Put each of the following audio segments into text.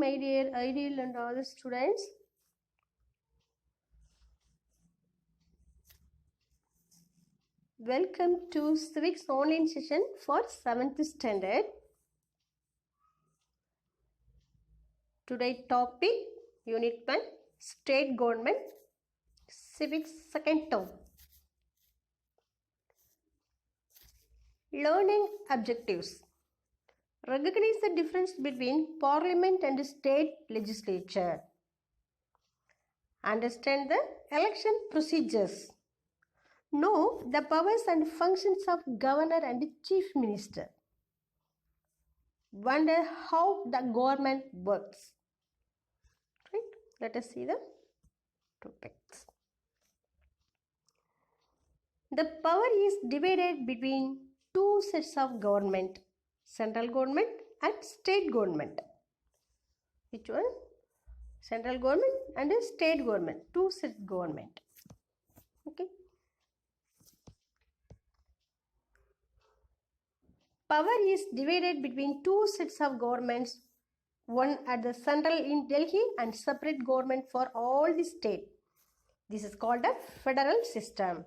my dear Ideal and other students. Welcome to Civics online session for 7th standard. Today topic Unit 1 State Government Civics second term. Learning objectives. Recognize the difference between Parliament and state legislature. Understand the election procedures. Know the powers and functions of Governor and Chief Minister. Wonder how the government works. Right? Let us see the topics. The power is divided between two sets of government, central government and state government. Which one? Central government and state government, two sets government. Okay. Power is divided between two sets of governments, one at the central in Delhi and separate government for all the state. This is called a federal system.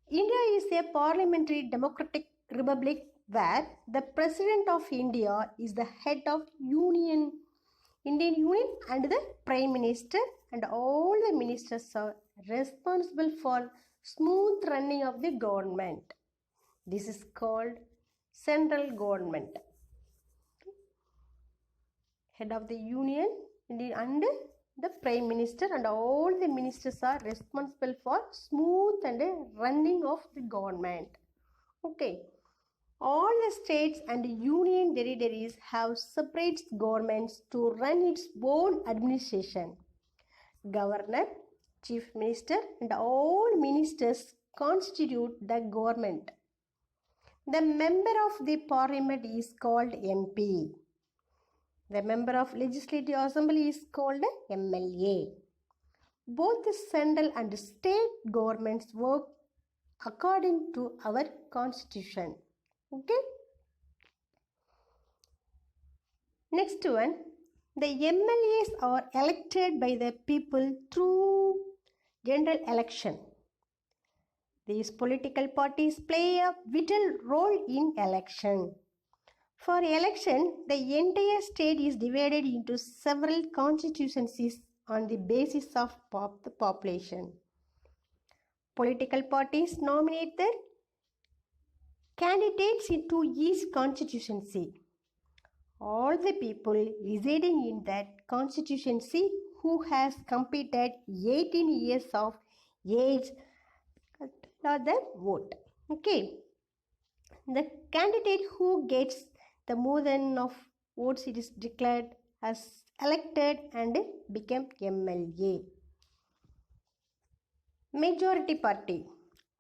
India is a parliamentary democratic republic where the President of India is the head of Indian Union and the Prime Minister, and all the ministers are responsible for smooth running of the government. This is called central government. Head of the Union and the Prime Minister and all the ministers are responsible for smooth and running of the government. Okay. All the states and union territories have separate governments to run its own administration. Governor, Chief Minister and all ministers constitute the government. The member of the parliament is called MP. The member of legislative assembly is called MLA. Both the central and state governments work according to our constitution. Okay. Next one, the MLAs are elected by the people through general election. These political parties play a vital role in election. For election, the entire state is divided into several constituencies on the basis of the population. Political parties nominate their candidates into each constituency. All the people residing in that constituency who has completed 18 years of age are the vote. Okay. The candidate who gets the more than of votes, it is declared as elected and become MLA. Majority party.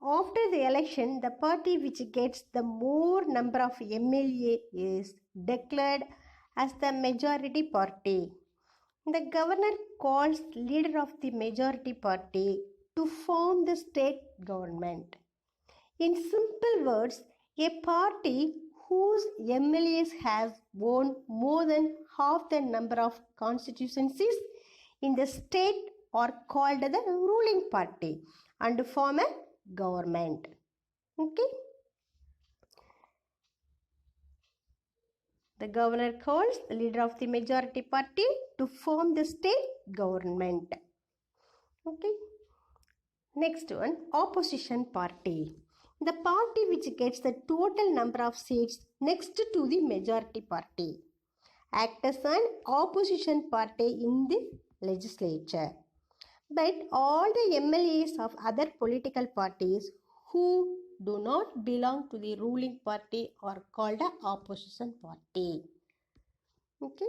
After the election, the party which gets the more number of MLA is declared as the majority party. The governor calls leader of the majority party to form the state government. In simple words, a party whose MLAs has won more than half the number of constituencies in the state are called the ruling party and form a government. Okay. The governor calls the leader of the majority party to form the state government. Okay. Next one, opposition party. The party which gets the total number of seats next to the majority party acts as an opposition party in the legislature. But all the MLAs of other political parties who do not belong to the ruling party are called an opposition party. Okay.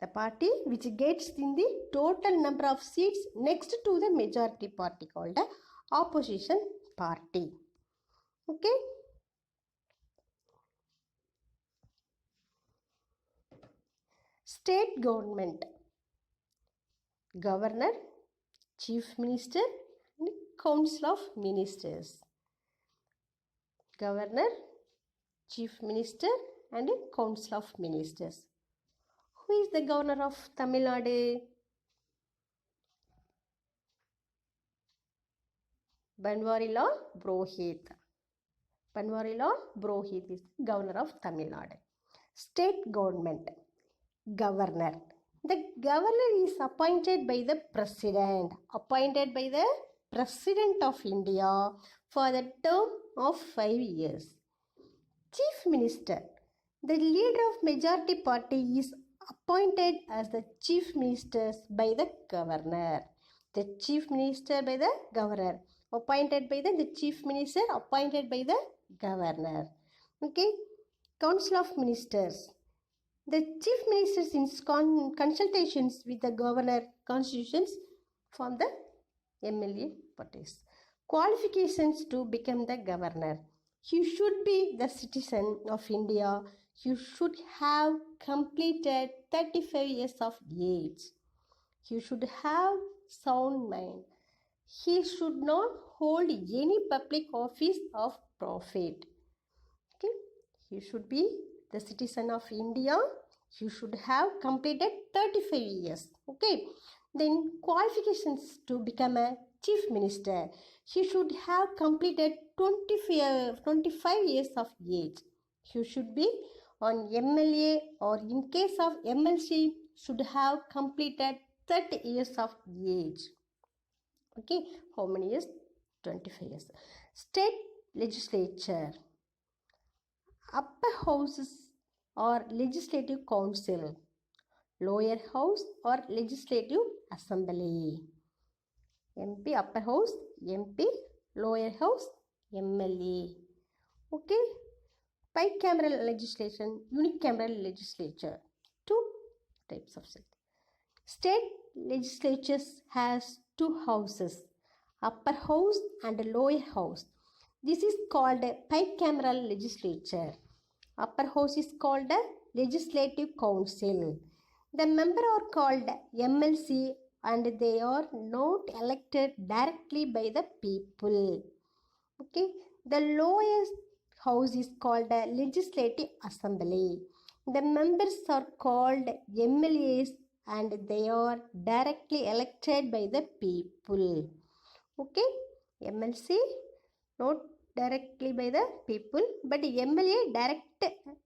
The party which gets in the total number of seats next to the majority party called an opposition party. Okay. State government. Governor, Chief Minister and Council of Ministers. Governor, Chief Minister and Council of Ministers. Who is the governor of Tamil Nadu? Banwarilal Purohit. Banwarilal Purohit is governor of Tamil Nadu. State government. Governor. The governor is appointed by the president. Appointed by the president of India for the term of 5 years. Chief minister. The leader of majority party is appointed as the chief minister by the governor. The chief minister by the governor. Appointed by the chief minister appointed by the governor. Okay. Council of ministers. The chief ministers in consultations with the governor constitutions from the MLA parties. Qualifications to become the governor. You should be the citizen of India. You should have completed 35 years of age. You should have sound mind. He should not hold any public office of profit. Okay, you should be the citizen of India. You should have completed 35 years. Okay, then qualifications to become a chief minister. He should have completed 25 years of age. You should be on MLA or in case of MLC should have completed 30 years of age. Okay, how many years? 25 years. State legislature. Upper houses or legislative council. Lower house or legislative assembly. MP upper house, MP lower house, MLA. Okay. Bicameral legislation, unicameral legislature. Two types of state. State legislatures has two houses, upper house and lower house. This is called a bicameral legislature. Upper house is called a legislative council. The members are called MLC and they are not elected directly by the people. Okay. The lowest house is called a legislative assembly. The members are called MLAs and they are directly elected by the people. Okay. MLC not directly by the people but MLA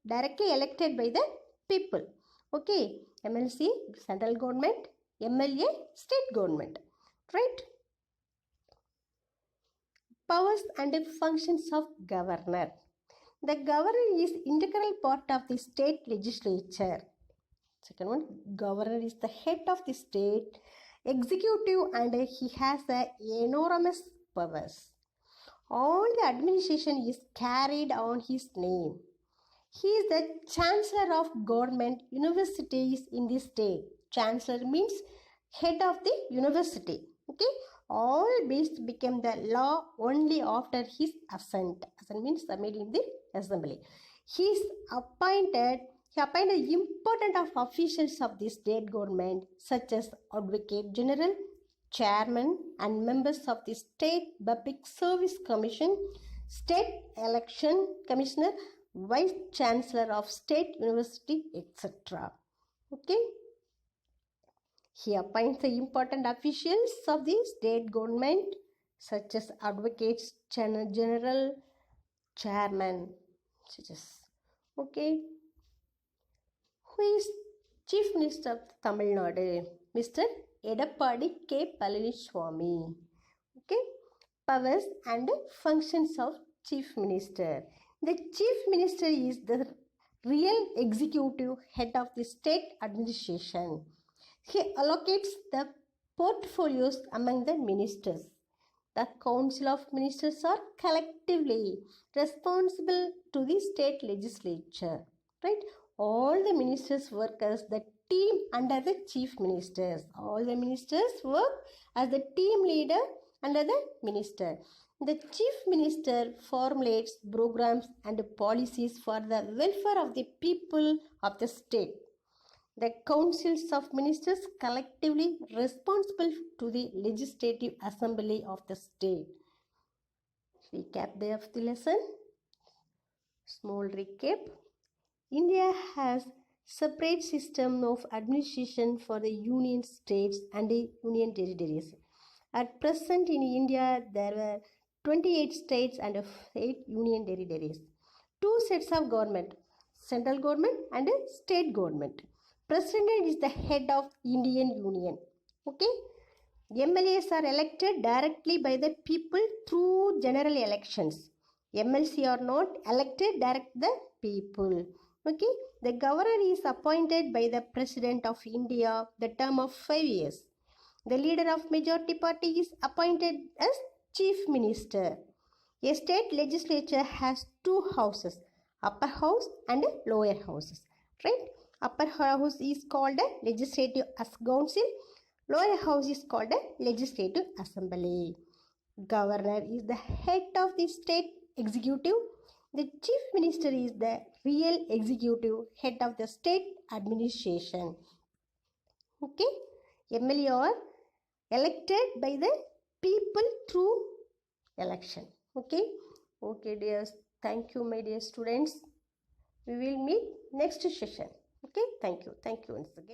directly elected by the people. Okay. MLC central government, MLA state government. Right? Powers and functions of governor. The governor is integral part of the state legislature. Second one, governor is the head of the state executive and he has enormous powers. All the administration is carried on his name. He is the chancellor of government universities in the state. Chancellor means head of the university. Okay. All bills became the law only after his assent. Assent means submitted in the assembly. He appointed important of officials of the state government such as Advocate General, Chairman and members of the State Public Service Commission, State Election Commissioner, Vice Chancellor of State University, etc. Okay. He appoints the important officials of the state government such as advocates, general, chairman, such as. Okay. Who is Chief Minister of Tamil Nadu? Mr. Edappadi K. Palaniswamy. Okay. Powers and functions of Chief Minister. The Chief Minister is the real executive head of the state administration. He allocates the portfolios among the ministers. The Council of Ministers are collectively responsible to the state legislature. Right? All the ministers work as the team under the chief ministers. All the ministers work as the team leader under the minister. The chief minister formulates programs and policies for the welfare of the people of the state. The councils of ministers collectively responsible to the legislative assembly of the state. Recap of the lesson. Small recap. India has separate system of administration for the union states and the union territories. At present in India, there were 28 states and 8 union territories. Two sets of government, central government and a state government. President is the head of Indian Union. Okay. MLAs are elected directly by the people through general elections. MLC are not elected direct the people. Okay. The governor is appointed by the President of India the term of 5 years. The leader of majority party is appointed as chief minister. A state legislature has two houses, upper house and lower houses. Right? Upper house is called a legislative council. Lower house is called a legislative assembly. Governor is the head of the state executive. The chief minister is the real executive head of the state administration. Okay, MLA are elected by the people through election. Okay, dears. Thank you, my dear students. We will meet next session. Okay, thank you once again.